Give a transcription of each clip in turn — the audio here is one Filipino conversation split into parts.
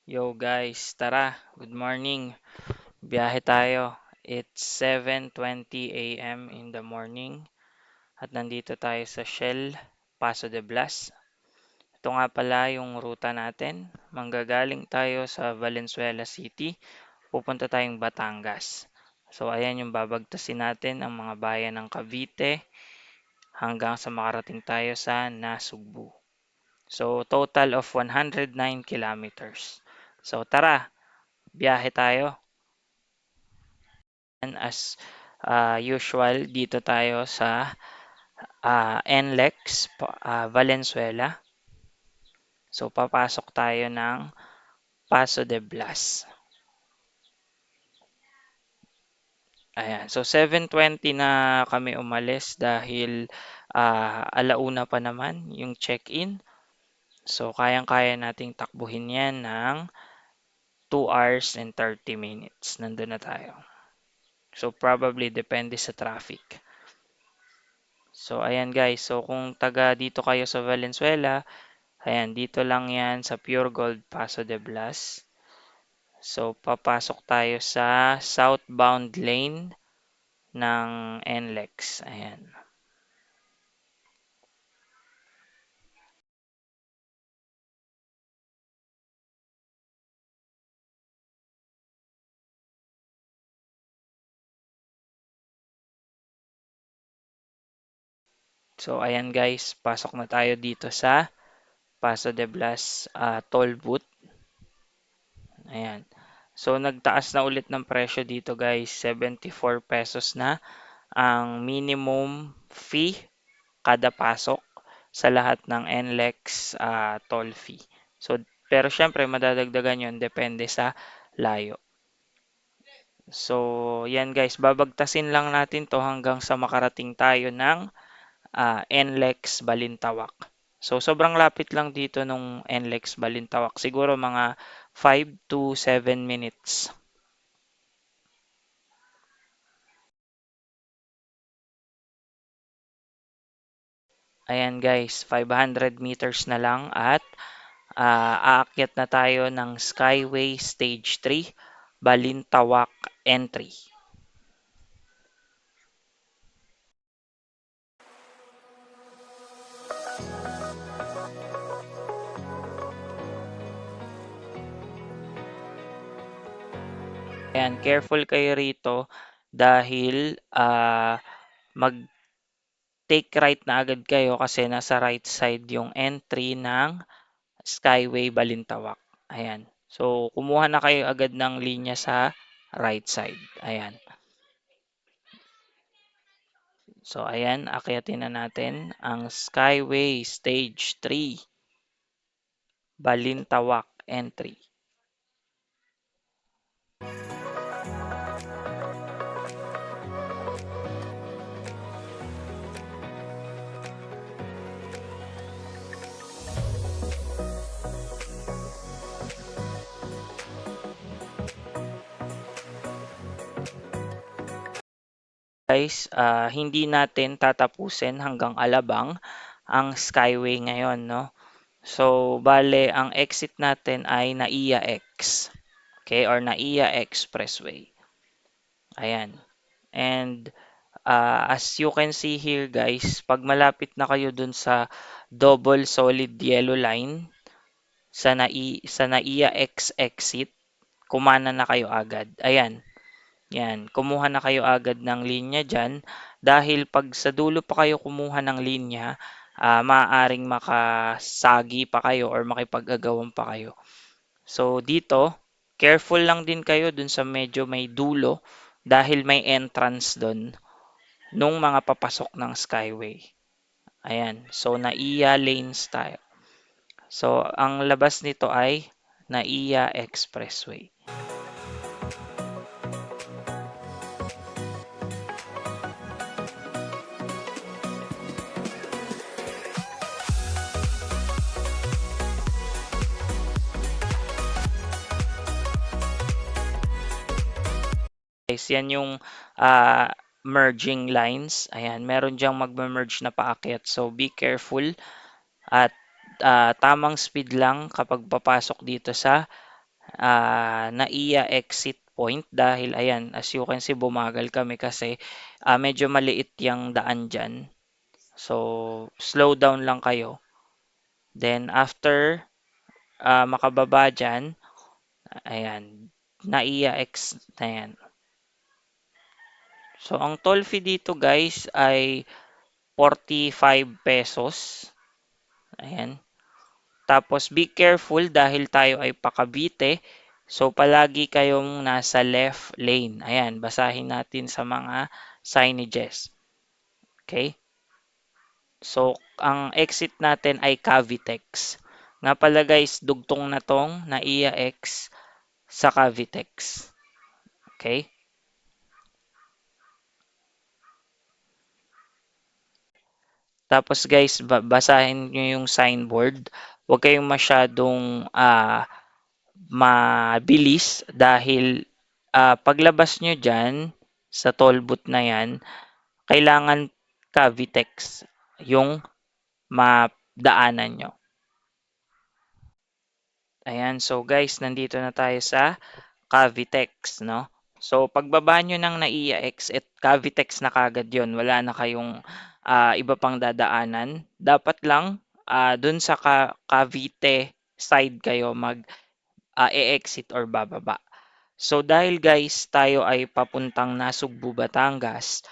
Yo guys, tara. Good morning. Biyahe tayo. It's 7:20 a.m. in the morning at nandito tayo sa Shell, Paso de Blas. Ito nga pala yung ruta natin. Manggagaling tayo sa Valenzuela City, pupunta tayong Batangas. So ayan yung babagtasin natin ang mga bayan ng Cavite hanggang sa makarating tayo sa Nasugbu. So total of 109 kilometers. So tara, biyahe tayo. As usual, dito tayo sa NLEX, Valenzuela. So, papasok tayo ng Paso de Blas. Ayan. So, 7:20 na kami umalis dahil alauna pa naman yung check-in. So, kayang-kaya nating takbuhin yan ng 2 hours and 30 minutes. Nandun na tayo. So, probably depende sa traffic. So, ayan guys. So, kung taga dito kayo sa Valenzuela, ayan, dito lang yan sa Pure Gold Paso de Blas. So, papasok tayo sa southbound lane ng NLEX. Ayan. So, ayan guys, pasok na tayo dito sa Paso de Blas toll booth. Ayan. So, nagtaas na ulit ng presyo dito guys. 74 pesos na ang minimum fee kada pasok sa lahat ng NLEX toll fee. So, pero syempre madadagdagan yon depende sa layo. So, yan guys, babagtasin lang natin to hanggang sa makarating tayo ng NLEX Balintawak. So, sobrang lapit lang dito nung NLEX Balintawak. Siguro mga 5 to 7 minutes. Ayan guys, 500 meters na lang at aakyat na tayo ng Skyway Stage 3, Balintawak Entry. Ayan, careful kayo rito dahil mag-take right na agad kayo kasi nasa right side yung entry ng Skyway Balintawak. Ayan. So, kumuha na kayo agad ng linya sa right side. Ayan. So, ayan, akyatin na natin ang Skyway Stage 3, Balintawak Entry. Guys, hindi natin tatapusin hanggang Alabang ang Skyway ngayon, no? So, bale, ang exit natin ay Naiya X. Okay, or Naiya Expressway. Ayan. And as you can see here guys, pag malapit na kayo dun sa double solid yellow line sa Naiya X exit, kumana na kayo agad. Ayan. Yan, kumuha na kayo agad ng linya dyan dahil pag sa dulo pa kayo kumuha ng linya, maaaring makasagi pa kayo or makipag-agawan pa kayo. So dito, careful lang din kayo dun sa medyo may dulo dahil may entrance dun nung mga papasok ng Skyway. Ayan, so Naiya lanes tayo. So ang labas nito ay Naiya Expressway. Guys, yan yung merging lines. Ayan, meron diyang magme-merge na paakyat. So, be careful at tamang speed lang kapag papasok dito sa NAIA exit point dahil ayan, as you can see bumagal kami kasi medyo maliit yung daan dyan. So, slow down lang kayo. Then after makababa dyan, ayan, NAIA X na yan. So, ang toll fee dito guys ay 45 pesos. Ayan. Tapos be careful dahil tayo ay pa Cavite. So palagi kayong nasa left lane. Ayan, basahin natin sa mga signages. Okay? So ang exit natin ay Cavitex. Nga pala guys, dugtong na tong NAIA X sa Cavitex. Okay? Tapos guys, basahin nyo yung signboard. Huwag kayong masyadong mabilis dahil paglabas nyo dyan sa toll booth na yan, kailangan Cavitex yung madaanan nyo. Ayan, so guys, nandito na tayo sa Cavitex, no? So, pagbaba nyo ng NAIA X, at Cavitex na kagad yun. Wala na kayong iba pang dadaanan. Dapat lang dun sa Cavite side kayo mag-e-exit or bababa. So dahil guys tayo ay papuntang Nasugbu, Batangas,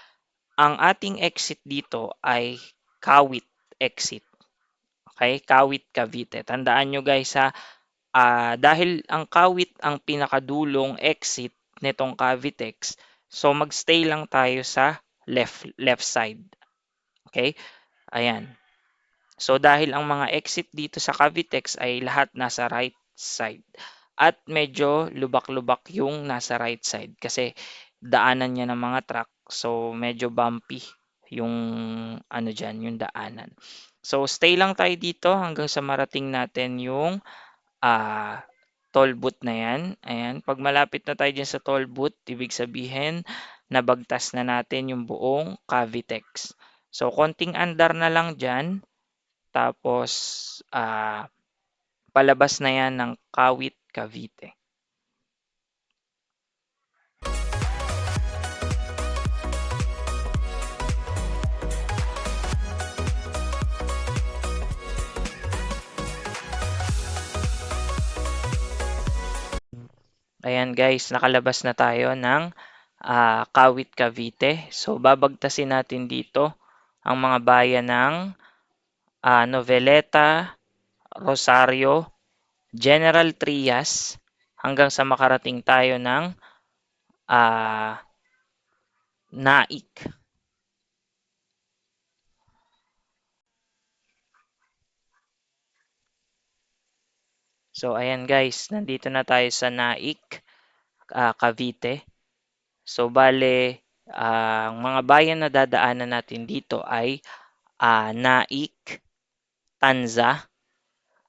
ang ating exit dito ay Kawit exit. Okay? Kawit, Cavite. Tandaan nyo guys ha, dahil ang Kawit ang pinakadulong exit nitong Cavitex, so magstay lang tayo sa left side. Okay? Ayan. So dahil ang mga exit dito sa Cavitex ay lahat nasa right side. At medyo lubak-lubak yung nasa right side kasi daanan niya ng mga truck. So medyo bumpy yung ano diyan, yung daanan. So stay lang tayo dito hanggang sa marating natin yung toll booth na yan. Ayan, pag malapit na tayo dyan sa toll booth, ibig sabihin nabagtas na natin yung buong Cavitex. So konting andar na lang dyan. Tapos, palabas na yan ng Kawit, Cavite. Ayan guys, nakalabas na tayo ng Kawit, Cavite. So, babagtasin natin dito ang mga bayan ng Noveleta, Rosario, General Trias, hanggang sa makarating tayo ng Naik. So ayan guys, nandito na tayo sa Naik, Cavite. So bale, ang mga bayan na dadaanan natin dito ay Naik, Tanza,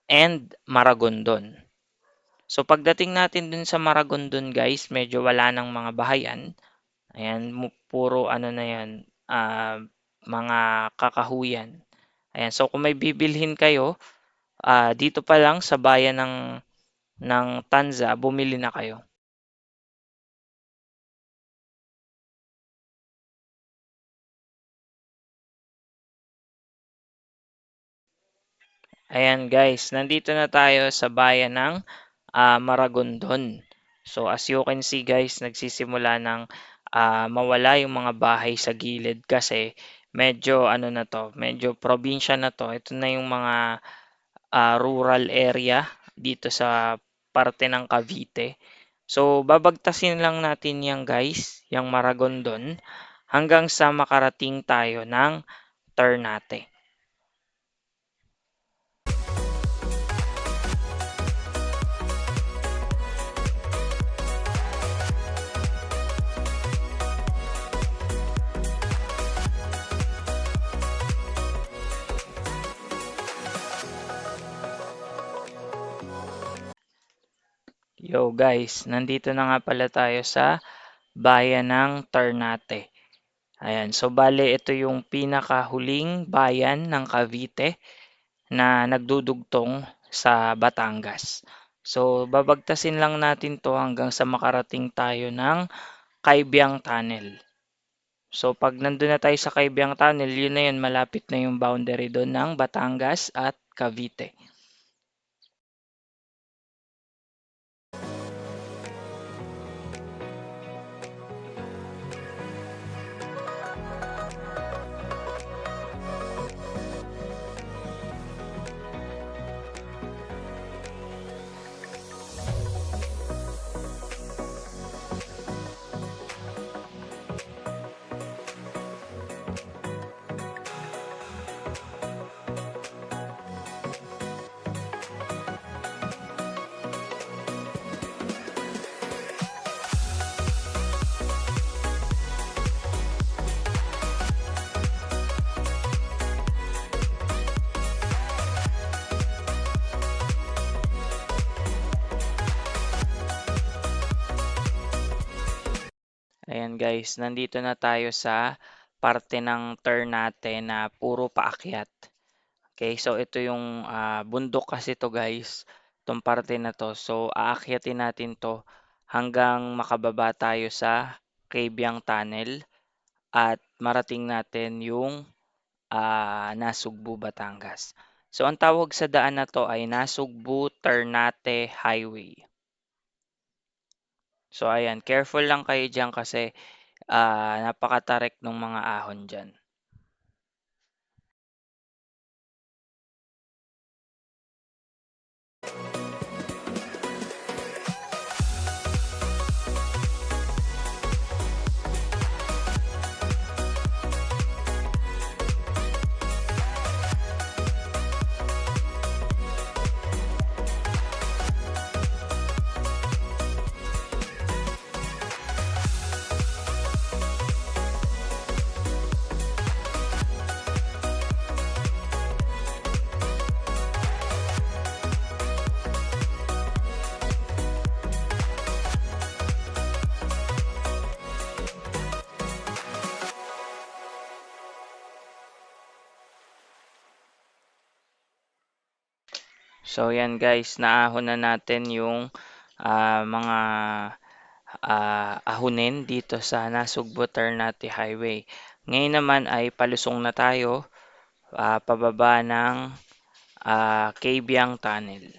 and Maragondon. So pagdating natin dun sa Maragondon guys, medyo wala ng mga bahayan. Ayan, puro ano na yan, mga kakahuyan. Ayan, so kung may bibilhin kayo, dito pa lang sa bayan ng Tanza, bumili na kayo. Ayan guys, nandito na tayo sa bayan ng Maragondon. So as you can see guys, nagsisimula ng mawala yung mga bahay sa gilid kasi medyo ano na to, medyo probinsya na to. Ito na yung mga rural area dito sa parte ng Cavite. So babagtasin lang natin yan guys, yung Maragondon hanggang sa makarating tayo ng Ternate. Yo guys, nandito na nga pala tayo sa bayan ng Ternate. Ayan, so bale ito yung pinakahuling bayan ng Cavite na nagdudugtong sa Batangas. So, babagtasin lang natin 'to hanggang sa makarating tayo ng Kaybyang Tunnel. So, 'pag nandun na tayo sa Kaybyang Tunnel, yun na yun, malapit na yung boundary dun ng Batangas at Cavite. Ayan guys, nandito na tayo sa parte ng turn natin na puro paakyat. Okay, so ito yung bundok kasi to guys, itong parte na to. So aakyatin natin to hanggang makababa tayo sa Cabyang Tunnel at marating natin yung Nasugbu, Batangas. So ang tawag sa daan na to ay Nasugbu Ternate Highway. So ayan, careful lang kayo diyan kasi napakatarik ng mga ahon diyan. So yan guys, naahon na natin yung mga ahonin dito sa Nasugbu Ternate Highway. Ngayon naman ay palusong na tayo pababa ng Cabyang Tunnel.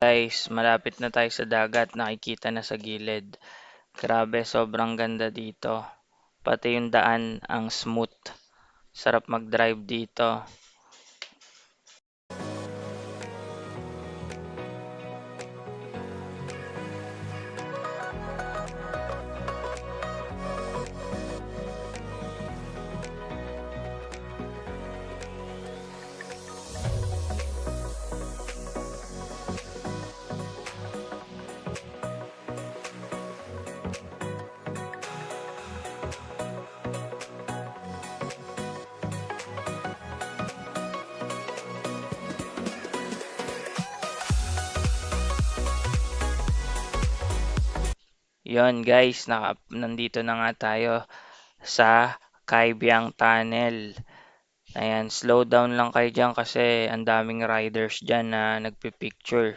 Guys, malapit na tayo sa dagat, nakikita na sa gilid. Grabe, sobrang ganda dito. Pati yung daan ang smooth. Sarap mag-drive dito. Yon guys, nandito na nga tayo sa Cabyang Tunnel. Ayan, slow down lang kayo dyan kasi ang daming riders dyan na nagpipicture.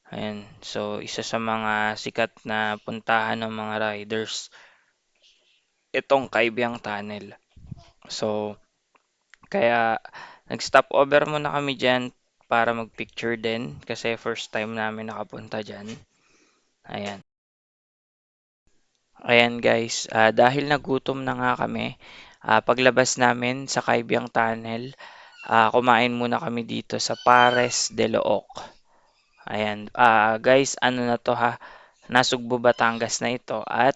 Ayan, so isa sa mga sikat na puntahan ng mga riders, itong Cabyang Tunnel. So, kaya nag-stop over muna kami dyan para mag-picture din kasi first time namin nakapunta dyan. Ayan. Ayan guys, dahil nagutom na nga kami, paglabas namin sa Cabyang Tunnel, kumain muna kami dito sa Pares de Looc. Ayan, guys, ano na to ha, Nasugbu, Batangas na ito at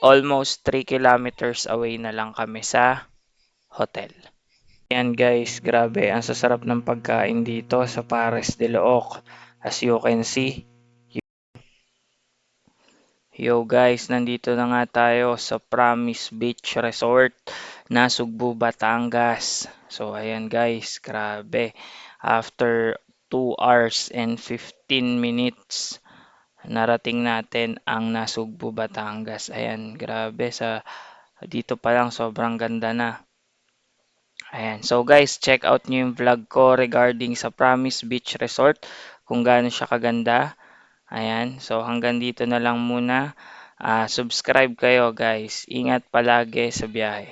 almost 3 kilometers away na lang kami sa hotel. Ayan guys, grabe, ang sasarap ng pagkain dito sa Pares de Looc. As you can see, yo guys, nandito na nga tayo sa Promise Beach Resort, Nasugbu, Batangas. So ayan guys, grabe. After 2 hours and 15 minutes, narating natin ang Nasugbu, Batangas. Ayan, grabe sa dito pa lang sobrang ganda na. Ayan. So guys, check out nyo yung vlog ko regarding sa Promise Beach Resort kung gaano siya kaganda. Ayan, so hanggang dito na lang muna. Subscribe kayo guys. Ingat palagi sa biyahe.